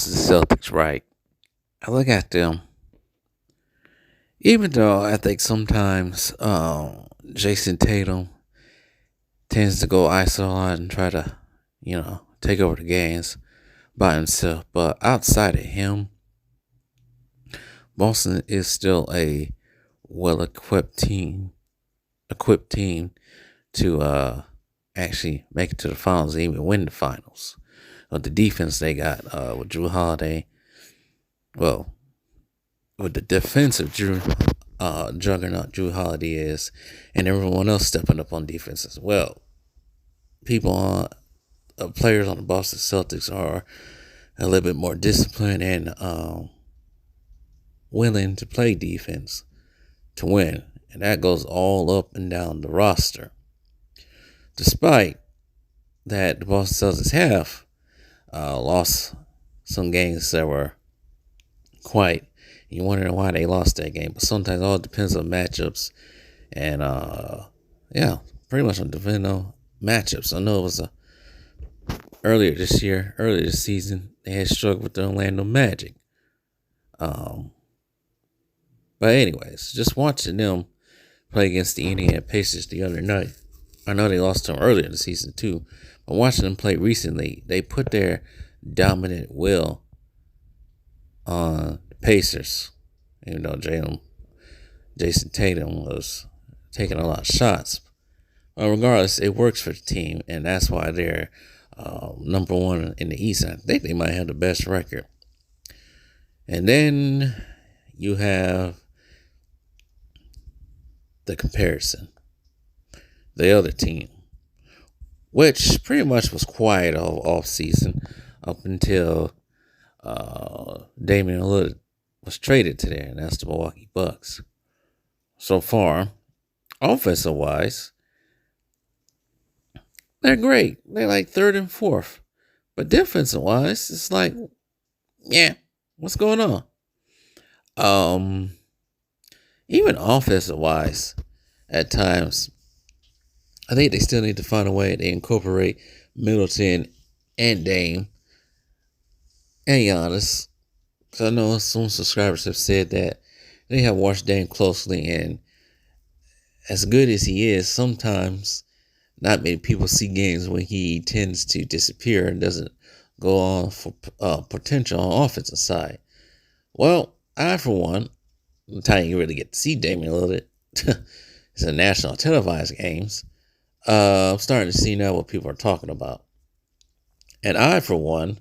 Boston Celtics, right? I look at them, even though I think sometimes Jason Tatum tends to go ISO a lot and try to, take over the games by himself. But outside of him, Boston is still a well equipped team to actually make it to the finals and even win the finals. With the defense they got with Drew Holiday, well, with the defensive juggernaut Drew Holiday is, and everyone else stepping up on defense as well. Players on the Boston Celtics are a little bit more disciplined and willing to play defense to win, and that goes all up and down the roster. Despite that, the Boston Celtics have lost some games that were quite. You're wondering why they lost that game, but sometimes it all depends on matchups, and pretty much on depending on matchups. I know it was earlier this season, they had struggled with the Orlando Magic. But anyways, just watching them play against the Indiana Pacers the other night. I know they lost to them earlier in the season too, but watching them play recently, they put their dominant will on the Pacers. Even though Jason Tatum was taking a lot of shots. But regardless, it works for the team, and that's why they're number one in the East. I think they might have the best record. And then you have the comparison. The other team, which pretty much was quiet all off season up until Damian Lillard was traded to there, and that's the Milwaukee Bucks. So far, offensive wise, they're great. They're like third and fourth. But defensive wise, it's like, what's going on? Even offensive wise, at times, I think they still need to find a way to incorporate Middleton and Dame and Giannis. Because I know some subscribers have said that they have watched Dame closely, and as good as he is, sometimes not many people see games when he tends to disappear and doesn't go on for potential on offensive side. Well, I, for one, the time you really get to see Damian Lillard, it's a national televised games. I'm starting to see now what people are talking about. And I, for one,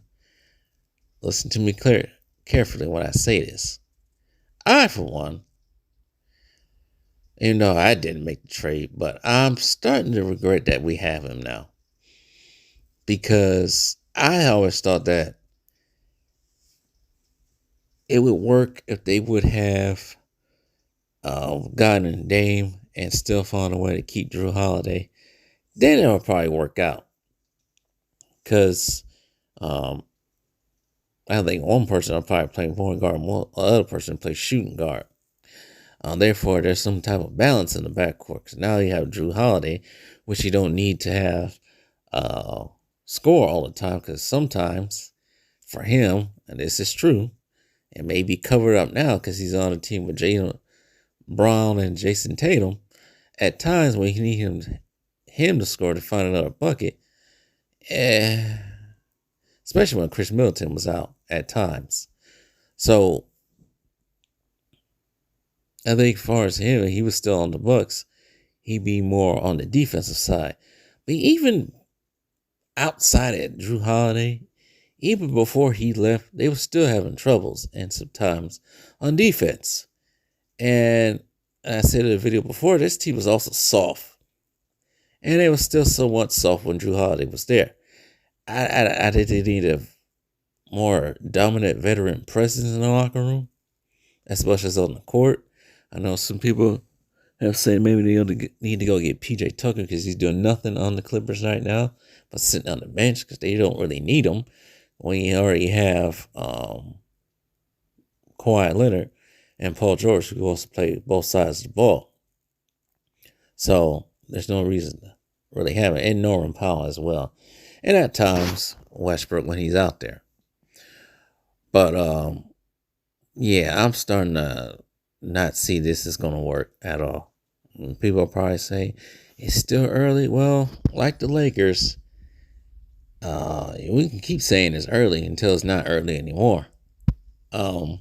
listen to me carefully when I say this. I, for one, even though I didn't make the trade, but I'm starting to regret that we have him now. Because I always thought that it would work if they would have gotten Dame and still found a way to keep Drew Holiday. Then it would probably work out. Because I think one person will probably play point guard, and the other person play shooting guard. Therefore, there's some type of balance in the backcourt. Because now you have Drew Holiday, which you don't need to have score all the time. Because sometimes, for him, and this is true, it may be covered up now because he's on a team with Jaylen Brown and Jason Tatum. At times when you need him to score to find another bucket, especially when Chris Middleton was out at times. So I think as far as him, he was still on the Bucks, he'd be more on the defensive side. But even outside of Drew Holiday, even before he left, they were still having troubles and sometimes on defense. And I said in the video before, this team was also soft. And they were still somewhat soft when Drew Holiday was there. I think they need a more dominant veteran presence in the locker room, as much as on the court. I know some people have said maybe they need to go get PJ Tucker because he's doing nothing on the Clippers right now, but sitting on the bench because they don't really need him when you already have Kawhi Leonard and Paul George, who also play both sides of the ball. So there's no reason to really have it. And Norman Powell as well. And at times, Westbrook when he's out there. But yeah, I'm starting to not see this is going to work at all. People will probably say it's still early. Well, like the Lakers, we can keep saying it's early until it's not early anymore. Um,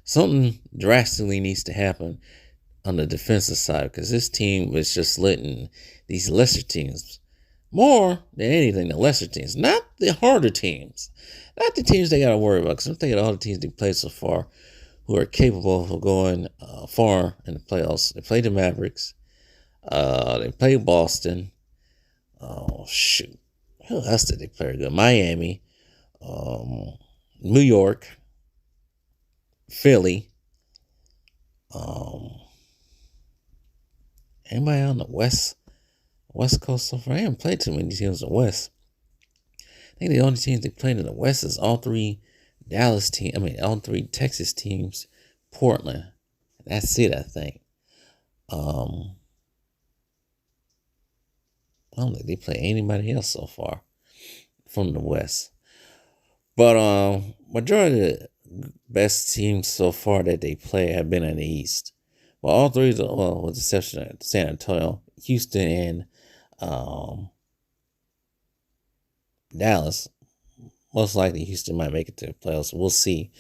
Something drastically needs to happen on the defensive side because this team is just letting these lesser teams more than anything, the lesser teams, not the harder teams, not the teams they got to worry about. Because I'm thinking of all the teams they played so far who are capable of going far in the playoffs. They played the Mavericks. They played Boston. Oh shoot, who else did they play good? Miami, New York, Philly. Um, Anybody on the West Coast so far? I haven't played too many teams in the West. I think the only teams they played in the West is all three all three Texas teams, Portland. That's it, I think. I don't think they play anybody else so far from the West. But majority of the best teams so far that they play have been in the East. Well, all three, with the exception of San Antonio, Houston, and Dallas. Most likely, Houston might make it to the playoffs. We'll see.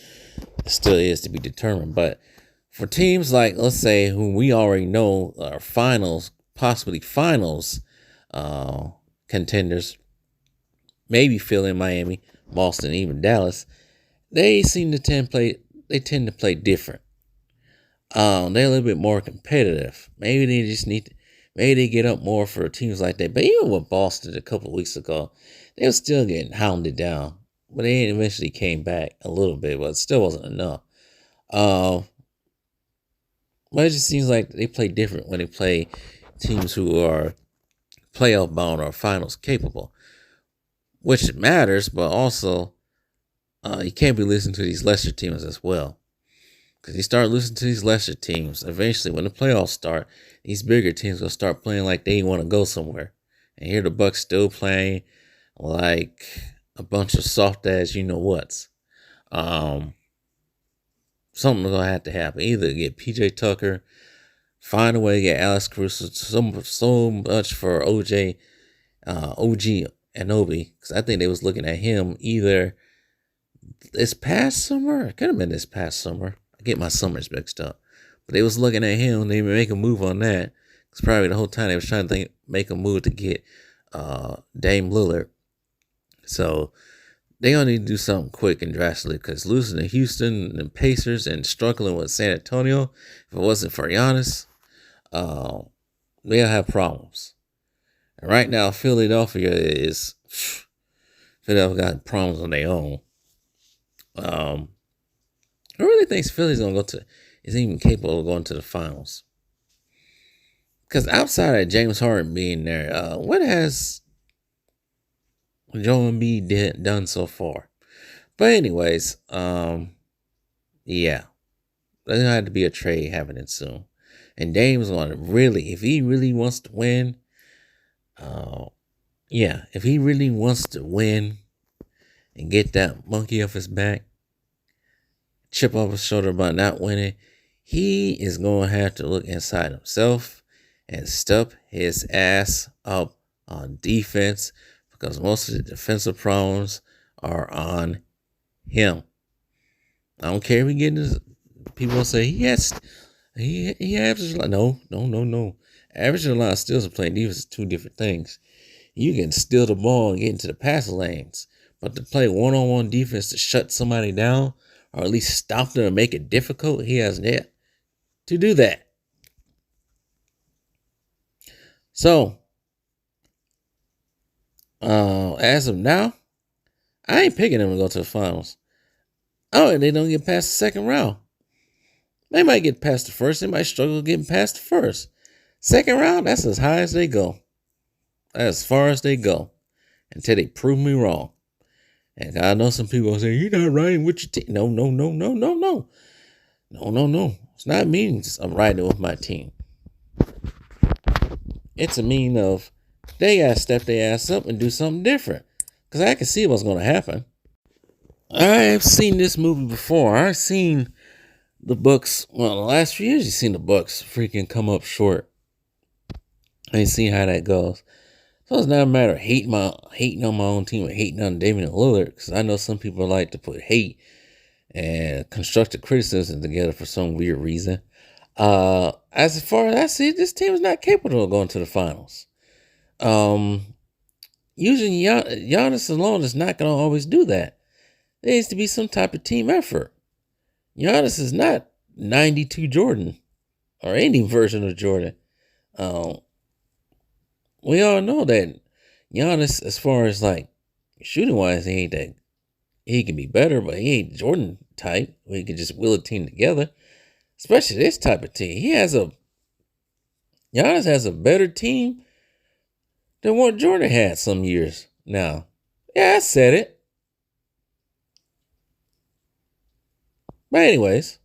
It still is to be determined. But for teams like, let's say, who we already know are possibly finals contenders, maybe Philly, Miami, Boston, even Dallas, they tend to play different. They're a little bit more competitive. Maybe they get up more for teams like that. But even with Boston a couple of weeks ago, they were still getting hounded down. But they eventually came back a little bit, but it still wasn't enough. But it just seems like they play different when they play teams who are playoff bound or finals capable, which matters, but also you can't be listening to these lesser teams as well. Because you start listening to these lesser teams, eventually when the playoffs start, these bigger teams will start playing like they want to go somewhere. And here the Bucks still playing like a bunch of soft ass you know what's. Something's gonna have to happen. Either get PJ Tucker, find a way to get Alex Caruso, so much for OG Anunoby, because I think they was looking at him either this past summer. It could have been this past summer. I get my summers mixed up, but they was looking at him. They make a move on that. It's probably the whole time they was trying to make a move to get Dame Lillard. So they gonna need to do something quick and drastically, because losing to Houston and Pacers and struggling with San Antonio, if it wasn't for Giannis, they'll have problems. And right now, Philadelphia got problems on their own. I really think Philly's is even capable of going to the finals. Because outside of James Harden being there, what has Joel Embiid done so far? But anyways, yeah, there's gonna have to be a trade happening soon. And Dame's gonna if he really wants to win, if he really wants to win and get that monkey off his back, chip off his shoulder about not winning, he is going to have to look inside himself and step his ass up on defense, because most of the defensive problems are on him. I don't care if he gets people say he averages a lot. No. Averaging a lot of steals and playing defense is two different things. You can steal the ball and get into the passing lanes, but to play one-on-one defense to shut somebody down, or at least stop them and make it difficult, he hasn't yet to do that. So, as of now, I ain't picking them to go to the finals. Oh, they don't get past the second round. They might get past the first. They might struggle getting past the first. Second round, that's as high as they go. That's as far as they go. Until they prove me wrong. And I know some people say, you're not riding with your team. No. No. It's not meaning I'm riding with my team. It's a mean of they got to step their ass up and do something different. Because I can see what's going to happen. I've seen this movie before. I've seen the Bucks. Well, the last few years, you've seen the Bucks freaking come up short. I ain't seen how that goes. So it's not a matter of hating on my own team or hating on Damian Lillard, because I know some people like to put hate and constructive criticism together for some weird reason. As far as I see, this team is not capable of going to the finals. Using Giannis alone is not going to always do that. There needs to be some type of team effort. Giannis is not 92 Jordan or any version of Jordan. We all know that Giannis, as far as like shooting wise, he ain't that. He can be better, but he ain't Jordan type where he can just will a team together. Especially this type of team. Giannis has a better team than what Jordan had some years now. Yeah, I said it. But anyways,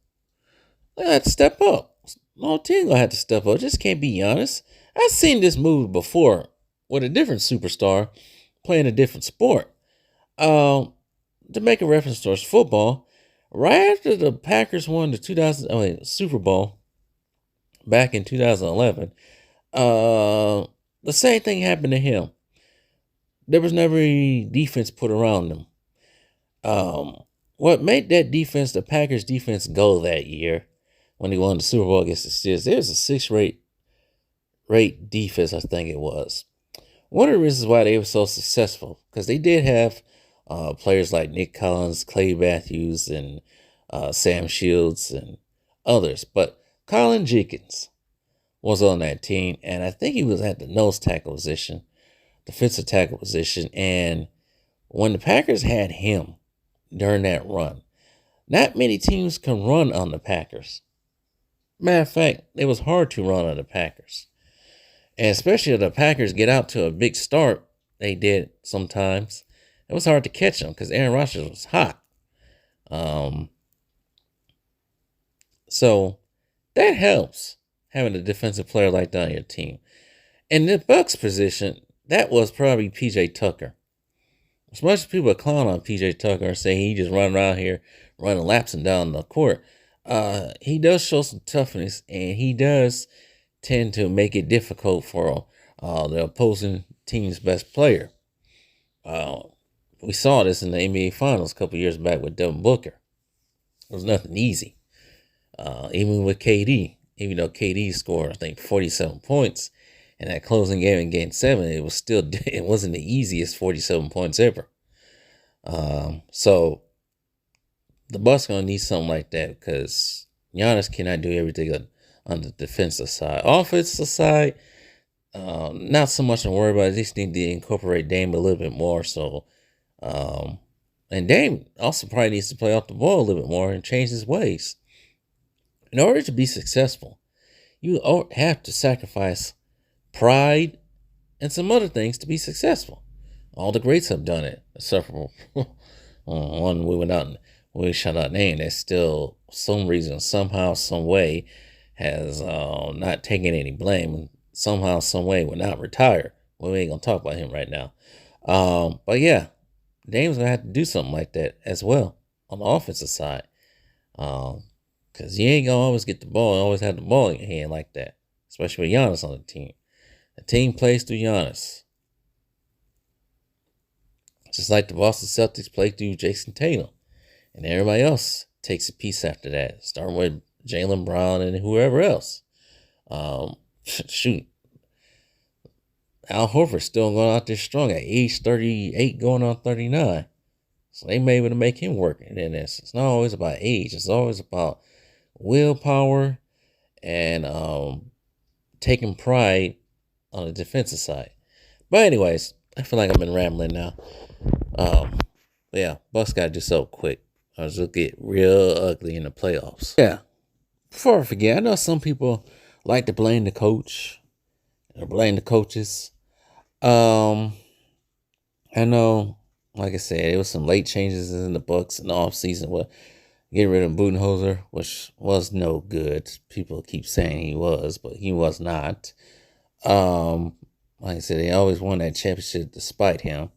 they have to step up. No team gonna have to step up. Just can't be Giannis. I've seen this movie before with a different superstar playing a different sport. To make a reference towards football, right after the Packers won the Super Bowl back in 2011, the same thing happened to him. There was never any defense put around them. What made that defense, the Packers defense, go that year when he won the Super Bowl against the Steelers? There was a six-rate defense, I think it was. One of the reasons why they were so successful, because they did have players like Nick Collins, Clay Matthews, and Sam Shields, and others. But Colin Jenkins was on that team, and I think he was at the nose tackle position, defensive tackle position. And when the Packers had him during that run, not many teams can run on the Packers. Matter of fact, it was hard to run on the Packers. And especially if the Packers get out to a big start, they did sometimes, it was hard to catch them because Aaron Rodgers was hot. So that helps, having a defensive player like that on your team. In the Bucks position, that was probably PJ Tucker. As much as people clown on PJ Tucker and say he just run around here running laps and down the court, he does show some toughness, and he does tend to make it difficult for the opposing team's best player. We saw this in the NBA Finals a couple years back with Devin Booker. It was nothing easy. Even with KD, even though KD scored, I think, 47 points in that closing game in Game 7, it wasn't the easiest 47 points ever. So the Bucks gonna need something like that, because Giannis cannot do everything on the defensive side. Offensive side, not so much to worry about. They just need to incorporate Dame a little bit more. So, and Dame also probably needs to play off the ball a little bit more and change his ways. In order to be successful, you have to sacrifice pride and some other things to be successful. All the greats have done it, except for one we shall not name, that still, some reason, somehow, some way, has not taken any blame. Somehow, some way, will not retire. Well, we ain't gonna talk about him right now. But yeah, Dame's gonna have to do something like that as well on the offensive side. Because you ain't gonna always get the ball and always have the ball in your hand like that, especially with Giannis on the team. The team plays through Giannis. Just like the Boston Celtics play through Jason Tatum. And everybody else takes a piece after that, starting with Jaylen Brown and whoever else. Shoot. Al Horford's still going out there strong at age 38, going on 39. So they may be able to make him work. And then it's not always about age. It's always about willpower and taking pride on the defensive side. But anyways, I feel like I've been rambling now. Yeah, Bucks got to do so quick. Or it'll get real ugly in the playoffs. Yeah. Before I forget, I know some people like to blame the coach or blame the coaches. I know, like I said, there was some late changes in the Bucks in the offseason with getting rid of Budenholzer, which was no good. People keep saying he was, but he was not. Like I said, they always won that championship despite him.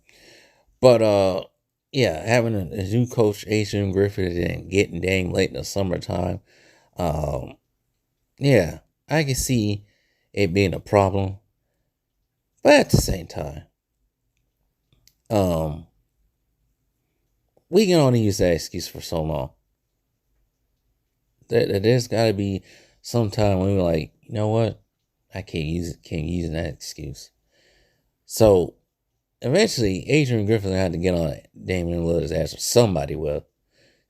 But yeah, having a new coach, Adrian Griffith, and getting Dame late in the summertime, um, yeah, I can see it being a problem. But at the same time, um, we can only use that excuse for so long. There's got to be some time when we're like, you know what, I can't use it, can't use that excuse. So eventually, Adrian Griffin had to get on Damian Lillard's ass, or somebody will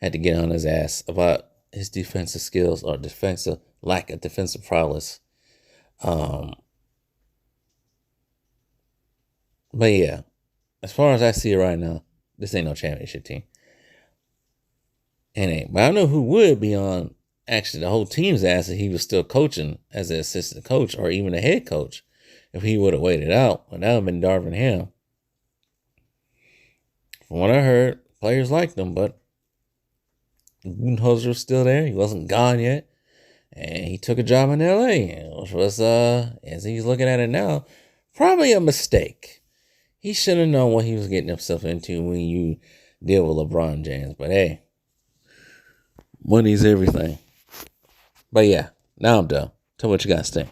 had to get on his ass about his defensive skills or defensive lack of defensive prowess. Um, but yeah, as far as I see it right now, this ain't no championship team. It ain't. But I know who would be on actually the whole team's ass if he was still coaching as an assistant coach or even a head coach. If he would have waited out, well, that would have been Darvin Ham. From what I heard, players liked him, but Budenholzer was still there. He wasn't gone yet. And he took a job in LA, which was, as he's looking at it now, probably a mistake. He should have known what he was getting himself into when you deal with LeBron James. But hey, money's everything. But yeah, now I'm done. Tell me what you guys think.